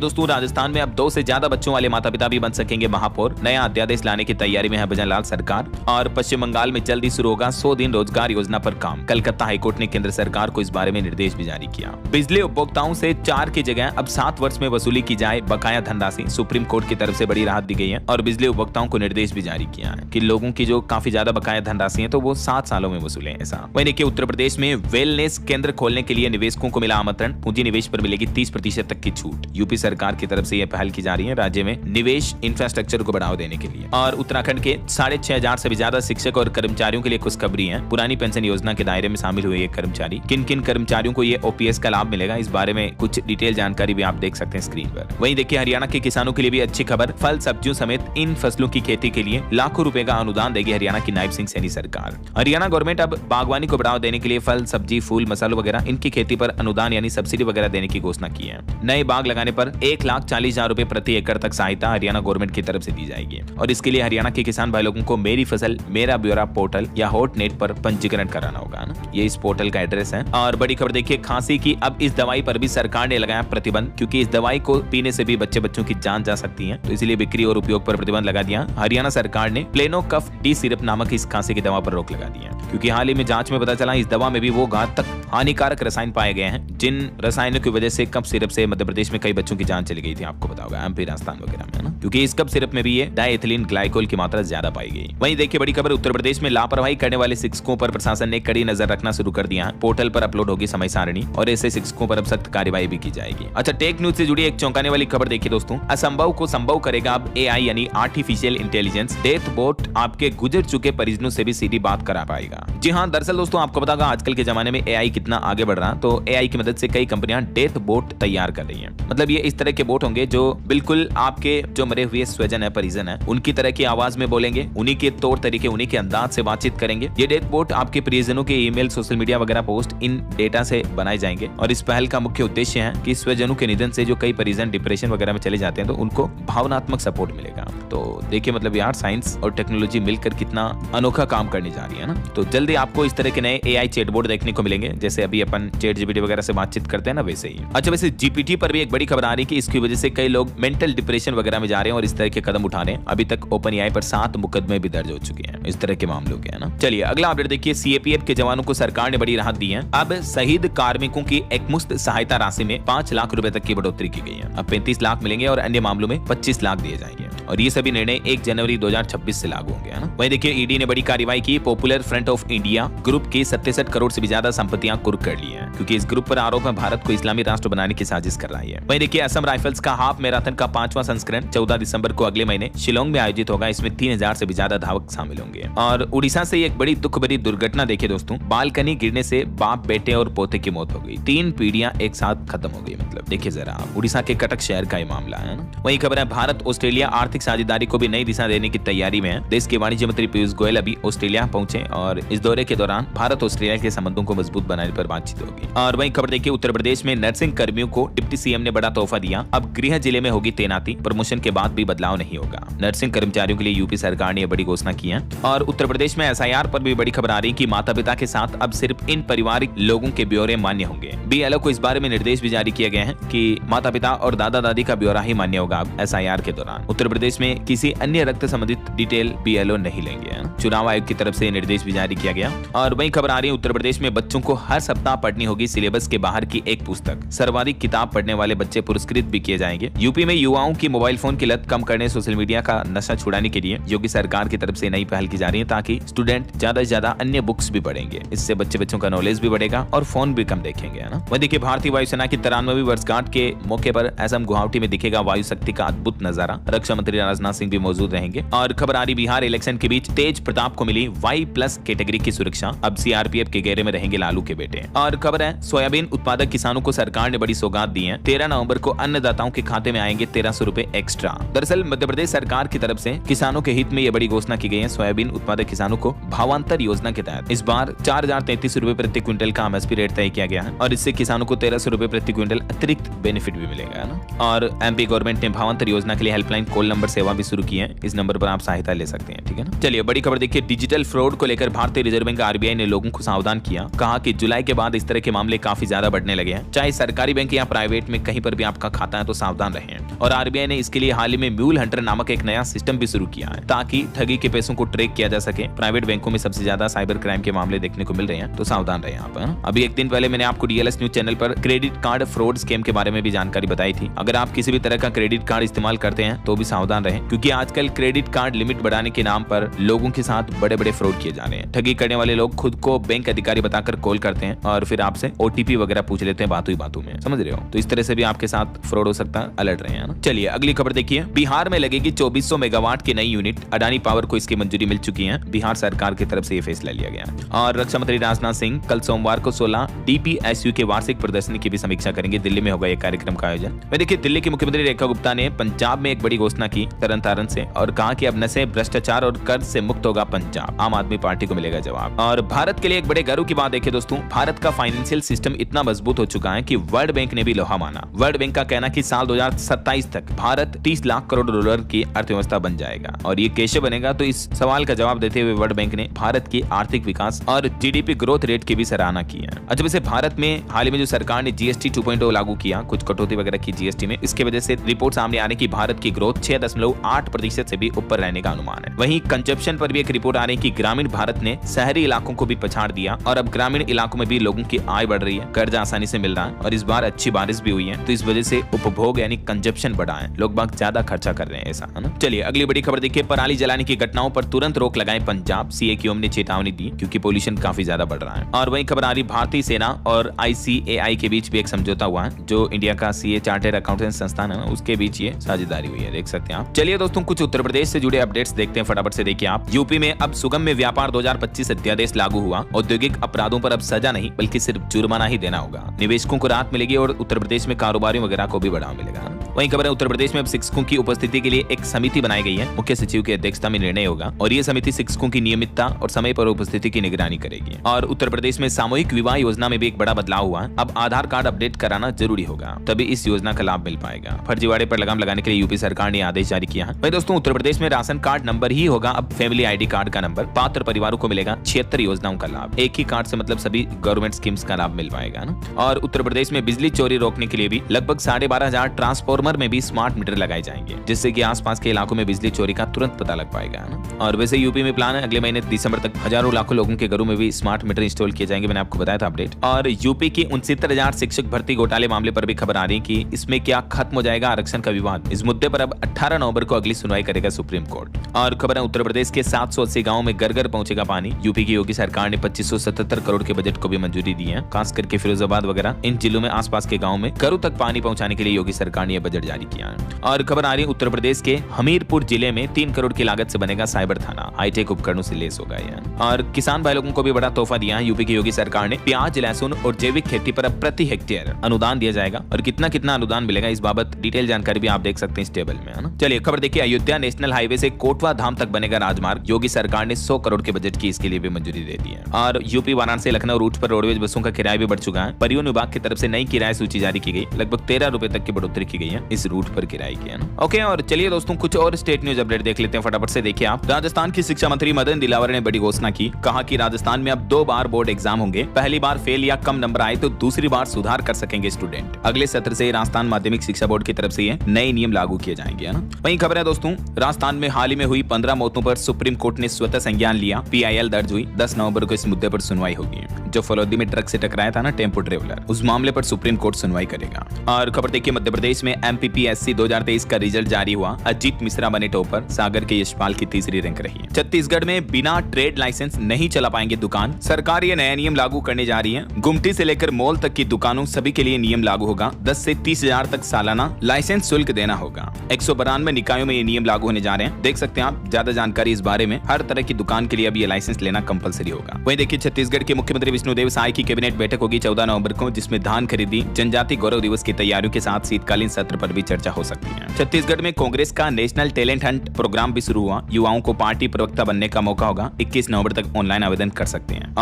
दोस्तों, राजस्थान में अब 2 से ज्यादा बच्चों वाले माता पिता भी बन सकेंगे महापौर। नया अध्यादेश लाने की तैयारी में है भजनलाल सरकार। और पश्चिम बंगाल में जल्दी शुरू होगा 100 दिन रोजगार योजना पर काम। कलकत्ता हाईकोर्ट ने केंद्र सरकार को इस बारे में निर्देश भी जारी किया। बिजली उपभोक्ताओं से 4 की जगह अब 7 वर्ष में वसूली की जाए बकाया धनराशि। सुप्रीम कोर्ट की तरफ से बड़ी राहत दी गई है और बिजली उपभोक्ताओं को निर्देश भी जारी किया है कि लोगों की जो काफी ज्यादा बकाया धनराशि है तो वो 7 सालों में वसूले। ऐसा वही देखिए, उत्तर प्रदेश में वेलनेस केंद्र खोलने के लिए निवेशकों को मिला आमंत्रण। पूंजी निवेश पर मिलेगी 30% तक की छूट। यूपी सरकार की तरफ से यह पहल की जा रही है राज्य में निवेश इंफ्रास्ट्रक्चर को बढ़ावा देने के लिए। और उत्तराखंड के 6,500 से भी ज्यादा शिक्षक और कर्मचारियों के लिए खुशखबरी है। पुरानी पेंशन योजना के दायरे में शामिल हुए ये कर्मचारी। किन किन कर्मचारियों को ये ओपीएस का लाभ मिलेगा, इस बारे में कुछ डिटेल जानकारी भी आप देख सकते हैं स्क्रीन पर। वहीं देखिए, हरियाणा के किसानों के लिए भी अच्छी खबर। फल सब्जियों समेत इन फसलों की खेती के लिए लाखों रुपए का अनुदान देगी हरियाणा की नायब सिंह सैनी सरकार। हरियाणा गवर्नमेंट अब बागवानी को बढ़ावा देने के लिए फल, सब्जी, फूल, मसालों वगैरह इनकी खेती पर अनुदान यानी सब्सिडी वगैरह देने की घोषणा की है। नए बाग लगाने पर 1,40,000 रुपए प्रति एकड़ तक सहायता हरियाणा गवर्नमेंट की तरफ से दी जाएगी। और इसके लिए हरियाणा के किसान भाई लोगों को मेरी फसल मेरा ब्यौरा पोर्टल या हॉटनेट पर पंजीकरण कराना होगा ना। ये इस पोर्टल का एड्रेस है। और बड़ी खबर देखिए, खांसी की अब इस दवाई पर भी सरकार ने लगाया प्रतिबंध, क्योंकि इस दवाई को पीने से भी बच्चों की जान जा सकती है, तो इसलिए बिक्री और उपयोग पर प्रतिबंध लगा दिया। हरियाणा सरकार ने प्लेनो कफ डी सिरप नामक इस खांसी की दवा पर रोक लगा दी है, क्योंकि हाल ही में जांच में पता चला इस दवा में भी वो घातक हानिकारक रसायन पाए गए हैं जिन रसायनों की वजह से कफ सिरप से मध्य प्रदेश में कई बच्चों की जान चली गई थी। आपको पता होगा एमपी, राजस्थान वगैरह में, ना, क्योंकि इस कफ सिरप में भी ये डाइएथिलीन ग्लाइकोल की मात्रा ज्यादा पाई गई। वहीं देखिए, बड़ी खबर, उत्तर प्रदेश में लापरवाही करने वाले शिक्षकों पर प्रशासन ने कड़ी नजर रखना शुरू कर दिया है। पोर्टल पर अपलोड होगी समय सारणी और ऐसे शिक्षकों पर अब सख्त कार्रवाई भी की जाएगी। अच्छा, टेक न्यूज से जुड़ी एक चौंकाने वाली खबर देखिए दोस्तों, असंभव को संभव करेगा अब एआई यानी आर्टिफिशियल इंटेलिजेंस। डेथ बोट आपके गुजर चुके परिजनों से भी सीधी बात करा पाएगा। जी हाँ, दरअसल दोस्तों आपको पता होगा आजकल के जमाने में एआई कितना आगे बढ़ रहा है, तो एआई की मदद से कई कंपनियां डेथ बोट तैयार कर रही हैं। मतलब ये इस तरह के बोट होंगे जो बिल्कुल आपके जो मरे हुए स्वजन है, परिजन है, उनकी तरह की आवाज में बोलेंगे, उन्हीं के तौर तरीके, उन्हीं के अंदाज से बातचीत करेंगे। ये डेथ बोट आपके परिजनों के ईमेल, सोशल मीडिया वगैरह पोस्ट इन डेटा से बनाए जाएंगे। और इस पहल का मुख्य उद्देश्य है कि स्वजनों के निधन से जो कई परिजन डिप्रेशन वगैरह में चले जाते हैं तो उनको भावनात्मक सपोर्ट मिलेगा। तो देखिए, मतलब यार साइंस और टेक्नोलॉजी मिलकर कितना अनोखा काम करने जा रही है ना। तो जल्दी आपको इस तरह के नए एआई चैटबॉट देखने को मिलेंगे, जैसे अभी अपन चैट जीपीटी वगैरह से बातचीत करते हैं ना, वैसे ही। अच्छा, वैसे जीपीटी पर भी एक बड़ी खबर आ रही है कि इसकी वजह से कई लोग मेंटल डिप्रेशन वगैरह में जा रहे हैं और इस तरह के कदम उठा रहे हैं। अभी तक ओपन एआई पर 7 मुकदमे भी दर्ज हो चुके हैं इस तरह के मामलों के, है ना। चलिए अगला अपडेट देखिए, सीएपीएफ के जवानों को सरकार ने बड़ी राहत दी है। अब शहीद कार्मिकों की एकमुश्त सहायता राशि में 5 लाख रुपए तक की बढ़ोतरी की गई है। अब 35 लाख मिलेंगे और अन्य मामलों में 25 लाख दिए जाएंगे। और ये सभी निर्णय 1 जनवरी 2026 से लागू होंगे, है ना। वहीं देखिए, ईडी ने बड़ी कार्रवाई की। Popular front of India group की 67 करोड़ से भी ज्यादा संपत्तियां कुर्क कर ली है, क्योंकि इस ग्रुप पर आरोप है भारत को इस्लामी राष्ट्र बनाने की साजिश कर रही है। वहीं देखिए, असम राइफल्स का हाफ मैराथन का 5वां संस्करण 14 दिसंबर को अगले महीने शिलोंग में आयोजित होगा। इसमें 3000 से भी ज्यादा धावक शामिल होंगे। और उड़ीसा से एक बड़ी दुख भरी दुर्घटना देखिए दोस्तों, बालकनी गिरने से बाप, बेटे और पोते की मौत हो गई। 3 पीढ़ियां एक साथ खत्म हो गई। मतलब देखिए जरा आप, उड़ीसा के कटक शहर का ये मामला है ना। वही खबर है, भारत ऑस्ट्रेलिया आर्थिक साझेदारी को भी नई दिशा देने की तैयारी में है। देश के वाणिज्य मंत्री पीयूष गोयल अभी ऑस्ट्रेलिया पहुंचे और इस दौरे के दौरान भारत ऑस्ट्रेलिया के संबंधों को मजबूत बनाने पर बातचीत होगी। और वहीं खबर देखिए, उत्तर प्रदेश में नर्सिंग कर्मियों को डिप्टी सीएम ने बड़ा तोहफा दिया। अब गृह जिले में होगी तैनाती। प्रमोशन के बाद भी बदलाव नहीं होगा। नर्सिंग कर्मचारियों के लिए यूपी सरकार ने बड़ी घोषणा की है। और उत्तर प्रदेश में एसआईआर पर भी बड़ी खबर आ रही है कि माता पिता के साथ अब सिर्फ इन पारिवारिक लोगों के ब्यौरे मान्य होंगे। बीएलओ को इस बारे में निर्देश भी जारी किया गया है कि माता पिता और दादा दादी का ब्यौरा ही मान्य होगा अब एसआईआर के दौरान। उत्तर प्रदेश प्रदेश में किसी अन्य रक्त संबंधित डिटेल BLO नहीं लेंगे। चुनाव आयोग की तरफ से निर्देश भी जारी किया गया। और वहीं खबर आ रही है उत्तर प्रदेश में बच्चों को हर सप्ताह पढ़नी होगी सिलेबस के बाहर की एक पुस्तक। सर्वाधिक किताब पढ़ने वाले बच्चे पुरस्कृत भी किए जाएंगे। यूपी में युवाओं की मोबाइल फोन की लत कम करने, सोशल मीडिया का नशा छुड़ाने के लिए योगी सरकार की तरफ से नई पहल की जा रही है, ताकि स्टूडेंट ज्यादा से ज्यादा अन्य बुक्स भी पढ़ेंगे। इससे बच्चों का नॉलेज भी बढ़ेगा और फोन भी कम देखेंगे, है ना। वहीं देखिए भारतीय वायुसेना की 93वीं वर्षगांठ के मौके पर असम गुवाहाटी में दिखेगा वायु शक्ति का अद्भुत नजारा। रक्षा मंत्री राजनाथ सिंह भी मौजूद रहेंगे। और खबर आ रही बिहार इलेक्शन के बीच तेज प्रताप को मिली Y+ कैटेगरी की सुरक्षा। अब CRPF के घेरे में रहेंगे लालू के बेटे। और खबर है सोयाबीन उत्पादक किसानों को सरकार ने बड़ी सौगात दी है। 13 नवंबर को अन्नदाताओं के खाते में आएंगे 1300 रुपए एक्स्ट्रा। दरअसल मध्य प्रदेश सरकार की तरफ से किसानों के हित में यह बड़ी घोषणा की गई है। सोयाबीन उत्पादक किसानों को भावांतर योजना के तहत इस बार 4033 रुपए प्रति क्विंटल का MSP रेट तय किया गया है और इससे किसानों को 1300 रुपए प्रति क्विंटल अतिरिक्त बेनिफिट भी मिलेगा, है ना। और MP गवर्नमेंट ने भावांतर योजना के लिए हेल्पलाइन कॉल नंबर सेवा भी शुरू की है। इस नंबर पर आप सहायता ले सकते हैं, ठीक है ना। चलिए बड़ी खबर देखिए, डिजिटल फ्रॉड को लेकर भारतीय रिजर्व बैंक RBI ने लोगों को सावधान किया। कहा कि जुलाई के बाद इस तरह के मामले काफी ज्यादा बढ़ने लगे हैं। चाहे सरकारी बैंक या प्राइवेट में कहीं पर भी आपका खाता है तो सावधान रहें। और RBI ने इसके लिए हाल ही में म्यूल हंटर नामक एक नया सिस्टम भी शुरू किया है, ताकि ठगी के पैसों को ट्रैक किया जा सके। प्राइवेट बैंकों में सबसे ज्यादा साइबर क्राइम के मामले देखने को मिल रहे हैं, तो सावधान रहें आप, है ना। अभी एक दिन पहले मैंने आपको DLS न्यूज चैनल पर क्रेडिट कार्ड फ्रॉड स्कैम के बारे में भी जानकारी बताई थी। अगर आप किसी भी तरह का क्रेडिट कार्ड इस्तेमाल करते हैं तो भी सावधान रहें, क्योंकि आजकल क्रेडिट कार्ड लिमिट बढ़ाने के नाम पर लोगों के साथ बड़े बड़े फ्रॉड किए जा रहे हैं। ठगी करने वाले लोग खुद को बैंक अधिकारी बताकर कॉल करते हैं और फिर आपसे OTP वगैरह पूछ लेते हैं बातों ही बातों में, समझ रहे हो। तो इस तरह से भी आपके साथ फ्रॉड हो सकता है, अलर्ट रहे, है ना। चलिए अगली खबर देखिए, बिहार में लगेगी 2400 मेगावाट की नई यूनिट। अडानी पावर को इसकी मंजूरी मिल चुकी है। बिहार सरकार की तरफ से यह फैसला लिया गया। और रक्षा मंत्री राजनाथ सिंह कल सोमवार को 16 DPSU के वार्षिक प्रदर्शनी की भी समीक्षा करेंगे। दिल्ली में होगा यह कार्यक्रम का आयोजन। देखिए दिल्ली की मुख्यमंत्री रेखा गुप्ता ने पंजाब में एक बड़ी घोषणा की तरन तारण से, और कहा कि अब नशे, भ्रष्टाचार और कर्ज से मुक्त होगा पंजाब। आम आदमी पार्टी को मिलेगा जवाब। और भारत के लिए एक बड़े गर्व की बात देखिए दोस्तों, भारत का फाइनेंशियल सिस्टम इतना मजबूत हो चुका है कि वर्ल्ड बैंक ने भी लोहा माना। वर्ल्ड बैंक का कहना कि साल 2027 तक भारत 30 लाख करोड़ डॉलर की अर्थव्यवस्था बन जाएगा। और ये कैसे बनेगा, तो इस सवाल का जवाब देते हुए वर्ल्ड बैंक ने भारत की आर्थिक विकास और GDP ग्रोथ रेट की भी सराहना की है। अच्छा वैसे भारत में हाल ही में जो सरकार ने GST 2.0 लागू किया, कुछ कटौती वगैरह की GST में, इसके वजह से रिपोर्ट सामने आने की भारत की ग्रोथ 6.8% से भी ऊपर रहने का अनुमान है। वहीं कंजप्शन पर भी एक रिपोर्ट आ रही है कि ग्रामीण भारत ने शहरी इलाकों को भी पछाड़ दिया और अब ग्रामीण इलाकों में भी लोगों की आय बढ़ रही है, कर्ज आसानी से मिल रहा है और इस बार अच्छी बारिश भी हुई है, तो इस वजह से उपभोग यानी कंजप्शन बढ़ा है, लोग बाग ज्यादा खर्चा कर रहे हैं, ऐसा है ना। चलिए अगली बड़ी खबर देखिए, पराली जलाने की घटनाओं पर तुरंत रोक लगाए पंजाब। CAQM ने चेतावनी दी क्योंकि पोल्यूशन काफी ज्यादा बढ़ रहा है। और वहीं खबर आ रही भारतीय सेना और ICAI के बीच भी एक समझौता हुआ है, जो इंडिया का CA चार्टर्ड अकाउंटेंट संस्थान है, उसके बीच ये साझेदारी हुई है, देख सकते हैं आप। चलिए दोस्तों कुछ उत्तर प्रदेश से जुड़े अपडेट्स देखते हैं, फटाफट से देखिए आप। यूपी में अब सुगम्य व्यापार 2025 अध्यादेश लागू हुआ। औद्योगिक अपराधों पर अब सजा नहीं बल्कि सिर्फ जुर्माना ही देना होगा। निवेशकों को राहत मिलेगी और उत्तर प्रदेश में कारोबारियों वगैरह को भी बढ़ावा मिलेगा। वहीं खबर है उत्तर प्रदेश में अब शिक्षकों की उपस्थिति के लिए एक समिति बनाई गई है। मुख्य सचिव की अध्यक्षता में निर्णय होगा और ये समिति शिक्षकों की नियमितता और समय पर उपस्थिति की निगरानी करेगी। और उत्तर प्रदेश में सामूहिक विवाह योजना में भी एक बड़ा बदलाव हुआ है। अब आधार कार्ड अपडेट कराना जरूरी होगा, तभी इस योजना का लाभ मिल पाएगा। फर्जीवाड़े पर लगाम लगाने के लिए यूपी सरकार ने आदेश जारी किया है। वहीं दोस्तों उत्तर प्रदेश में राशन कार्ड नंबर ही होगा अब फैमिली ID कार्ड का नंबर। पात्र परिवारों को मिलेगा 76 योजनाओं का लाभ। एक ही कार्ड से मतलब सभी गवर्नमेंट स्कीम्स का लाभ मिल पाएगा ना। और उत्तर प्रदेश में बिजली चोरी रोकने के लिए भी लगभग 12,500 ट्रांसफार्मर में भी स्मार्ट मीटर लगाए जाएंगे, जिससे कि आसपास के इलाकों में बिजली चोरी का तुरंत पता लग पाएगा ना। और वैसे यूपी में प्लान है अगले महीने दिसंबर तक हजारों लाखों लोगों के घरों में भी स्मार्ट मीटर इंस्टॉल किए जाएंगे, मैंने आपको बताया था अपडेट। और यूपी की 69,000 शिक्षक भर्ती घोटाले मामले पर भी खबर आ रही है कि इसमें क्या खत्म हो जाएगा आरक्षण का विवाद। इस मुद्दे पर अब 18 नवंबर को अगली सुनवाई करेगा सुप्रीम कोर्ट। और खबर है उत्तर प्रदेश के 780 गाँव में घर पहुंचेगा पानी। यूपी की योगी सरकार ने 2577 करोड़ के बजट को भी मंजूरी दी है। खास करके फिरोजाबाद वगैरह इन जिलों में आसपास के गाँव में घरों तक पानी पहुंचाने के लिए योगी सरकार ने यह बजट जारी किया है। और खबर आ रही है उत्तर प्रदेश के हमीरपुर जिले में 3 करोड़ की लागत से बनेगा साइबर थाना। हाईटेक उपकरणों से लेस होगा यह। और किसान भाई लोगों को भी बड़ा तोहफा दिया है। यूपी की योगी सरकार ने प्याज, लहसुन और जैविक खेती पर अब प्रति हेक्टेयर अनुदान दिया जाएगा। और कितना कितना अनुदान मिलेगा इस बाबत डिटेल जानकारी भी आप देख सकते हैं इस टेबल में, है ना। चलिए खबर देखिए, अयोध्या नेशनल हाईवे से कोटवा धाम तक बनेगा राजमार्ग। योगी सरकार ने 100 करोड़ के बजट की इसके लिए भी मंजूरी दे दी है। और यूपी वाराणसी लखनऊ रूट पर रोडवेज बसों का किराया भी बढ़ चुका है। परिवहन विभाग की तरफ से नई किराया सूची जारी की गई। लगभग 13 रुपए तक की बढ़ोतरी की गई है। इस रूट पर गिराई गई है ना। ओके, और चलिए दोस्तों कुछ और स्टेट न्यूज अपडेट देख लेते हैं फटाफट से। देखिए आप, राजस्थान की शिक्षा मंत्री मदन दिलावर ने बड़ी घोषणा की। कहा कि राजस्थान में अब 2 बार बोर्ड एग्जाम होंगे। पहली बार फेल या कम नंबर आए तो दूसरी बार सुधार कर सकेंगे स्टूडेंट। अगले सत्र से राजस्थान माध्यमिक शिक्षा बोर्ड की तरफ से ये नए नियम लागू किए जाएंगे, है ना। वहीं खबर है दोस्तों, राजस्थान में हाल ही में हुई 15 मौतों पर सुप्रीम कोर्ट ने स्वतः संज्ञान लिया। PIL दर्ज हुई। 10 नवंबर को इस मुद्दे पर सुनवाई होगी। जो फलोदी में ट्रक से टकराया था ना टेम्पो ट्रेवलर, उस मामले पर सुप्रीम कोर्ट सुनवाई करेगा। और खबर देखिए, मध्य प्रदेश में MPPSC 2023 का रिजल्ट जारी हुआ। अजीत मिश्रा बने टॉपर, सागर के यशपाल की तीसरी रैंक रही। छत्तीसगढ़ में बिना ट्रेड लाइसेंस नहीं चला पाएंगे दुकान। सरकार ये नया नियम लागू करने जा रही है। गुमटी से लेकर मॉल तक की दुकानों सभी के लिए नियम लागू होगा। 10 से 30 हजार तक सालाना लाइसेंस शुल्क देना होगा। 192 निकायों में ये नियम लागू होने जा रहे हैं। देख सकते हैं आप, ज्यादा जानकारी इस बारे में, हर तरह की दुकान के लिए अब ये लाइसेंस लेना कंपलसरी होगा। वहीं देखिए, छत्तीसगढ़ के मुख्यमंत्री विष्णुदेव साय की कैबिनेट बैठक होगी 14 नवंबर को, जिसमें धान खरीदी, जनजाति गौरव दिवस की तैयारियों के साथ शीतकालीन सत्र पर भी चर्चा हो सकती है। छत्तीसगढ़ में कांग्रेस का नेशनल टैलेंट हंट प्रोग्राम भी शुरू हुआ। युवाओं को पार्टी प्रवक्ता बनने का मौका होगा। 21 नवंबर तक ऑनलाइन आवेदन कर सकते हैं।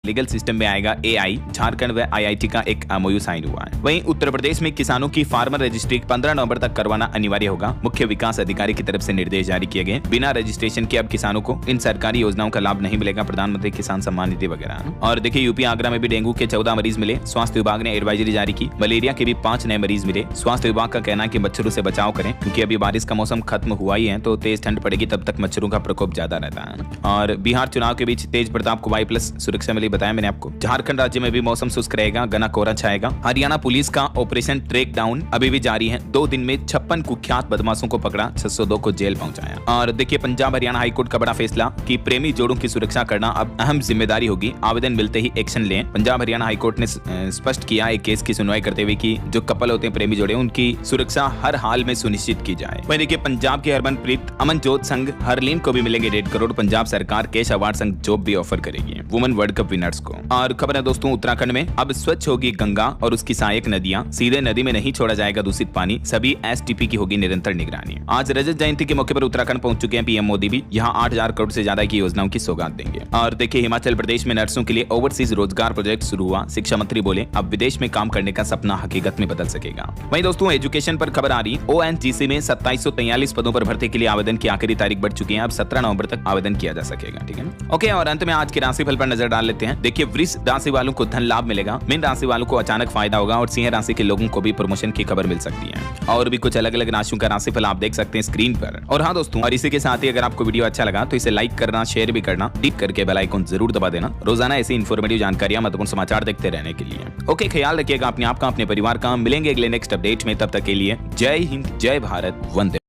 लीगल सिस्टम में आएगा AI। झारखंड व IIT का एक MOU साइन हुआ है। वहीं उत्तर प्रदेश में किसानों की फार्मर रजिस्ट्री 15 नवंबर तक करवाना अनिवार्य होगा। मुख्य विकास अधिकारी की तरफ से निर्देश जारी किए गए। बिना रजिस्ट्रेशन के अब किसानों को इन सरकारी योजनाओं का लाभ नहीं मिलेगा। प्रधानमंत्री किसान सम्मान निधि वगैरह। और देखिए, यूपी आगरा में भी डेंगू के 14 मरीज मिले। स्वास्थ्य विभाग ने एडवाइजरी जारी की। मलेरिया के भी 5 नए मरीज मिले। स्वास्थ्य विभाग का कहना है कि मच्छरों से बचाव करें, क्योंकि अभी बारिश का मौसम खत्म हुआ ही है, तो तेज ठंड पड़ेगी, तब तक मच्छरों का प्रकोप ज्यादा रहता है। और बिहार चुनाव के बीच तेज प्रताप को Y+ सुरक्षा मिली, बताया मैंने आपको। झारखंड राज्य में भी मौसम शुष्क रहेगा, घना कोहरा छाएगा। हरियाणा पुलिस का ऑपरेशन ट्रैक डाउन अभी भी जारी है। 2 दिन में 56 कुख्यात बदमाशों को पकड़ा, 602 को जेल पहुंचाया। और देखिए, पंजाब हरियाणा हाईकोर्ट का बड़ा फैसला कि प्रेमी जोड़ों की सुरक्षा करना अब अहम जिम्मेदारी होगी। आवेदन मिलते ही एक्शन लें। पंजाब हरियाणा हाईकोर्ट ने स्पष्ट किया एक केस की सुनवाई करते हुए कि जो कपल होते हैं प्रेमी जोड़े, उनकी सुरक्षा हर हाल में सुनिश्चित की जाए। वहीं देखिए, पंजाब के हरमनप्रीत अमनजोत संघ हरलीन को भी मिलेंगे 1.5 करोड़। पंजाब सरकार कैश अवार्ड संघ जॉब भी ऑफर करेगी वुमेन वर्ल्ड कप विनर्स को। और खबर है दोस्तों, उत्तराखंड में अब स्वच्छ होगी गंगा और उसकी सहायक नदियां। सीधे नदी में नहीं छोड़ा जाएगा दूषित पानी। सभी STP की होगी निरंतर निगरानी। आज रजत जयंती के मौके पर उत्तराखंड पहुंच चुके हैं PM मोदी भी। यहां 8,000 करोड़ से ज्यादा की योजनाओं की सौगात देंगे। और देखिए, हिमाचल प्रदेश में नर्सों के लिए ओवरसीज रोजगार प्रोजेक्ट शुरू हुआ। शिक्षा मंत्री बोले अब विदेश में काम करने का सपना हकीकत में बदल सकेगा। वहीं दोस्तों, एजुकेशन पर खबर आ रही। ONGC में 2743 पदों पर भर्ती के लिए आवेदन की आखिरी तारीख बढ़ चुकी है। अब 17 नवंबर तक आवेदन किया जा सकेगा। ठीक है, ओके। और अंत में आज के राशिफल पर नजर डाल लेते हैं। देखिए, वृष राशि वालों को धन लाभ मिलेगा। मीन राशि वालों को अचानक फायदा होगा और सिंह राशि के लोगों को भी प्रमोशन की खबर मिल सकती है। और भी कुछ अलग अलग राशियों का राशिफल आप देख सकते हैं स्क्रीन पर। और हाँ दोस्तों, और इसी के साथ ही अगर आपको वीडियो अच्छा लगा तो इसे लाइक करना, शेयर भी करना, टिक करके बेल आइकन जरूर दबा देना। रोजाना ऐसी इन्फॉर्मेटिव जानकारियां, महत्वपूर्ण समाचार देखते रहने के लिए। ओके, ख्याल रखिएगा अपने आप का, अपने परिवार का। मिलेंगे अगले नेक्स्ट अपडेट में, तब तक के लिए जय हिंद, जय भारत, वंदे।